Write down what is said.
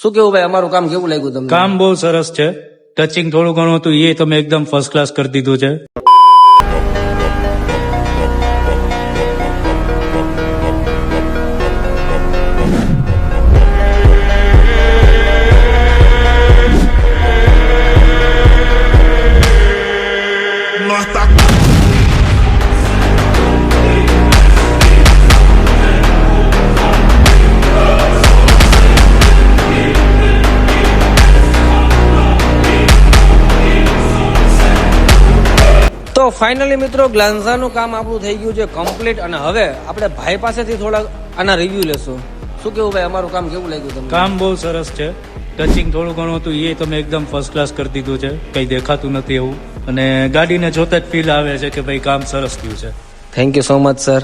શું કેવું ભાઈ, અમારું કામ કેવું લાગ્યું તમને? કામ બહુ સરસ છે. ટચિંગ થોડું ઘણું હતું એ તમે એકદમ ફર્સ્ટ ક્લાસ કરી દીધું છે. તો ફાઇનલી મિત્રો ગ્લાન્ઝાનું કામ આપણું થઈ ગયું છે કમ્પ્લીટ, અને હવે આપણે ભાઈ પાસેથી થોડા આના રિવ્યુ લેશું. શું કેવું ભાઈ, અમારું કામ કેવું લાગ્યું તમને? કામ બહુ સરસ છે. ટચિંગ થોડું ઘણું હતું એ તમે એકદમ ફર્સ્ટ ક્લાસ કરી દીધું છે. કઈ દેખાતું નથી એવું, અને ગાડીને જોતા જ ફીલ આવે છે કે ભાઈ કામ સરસ થયું છે. Thank you so much sir.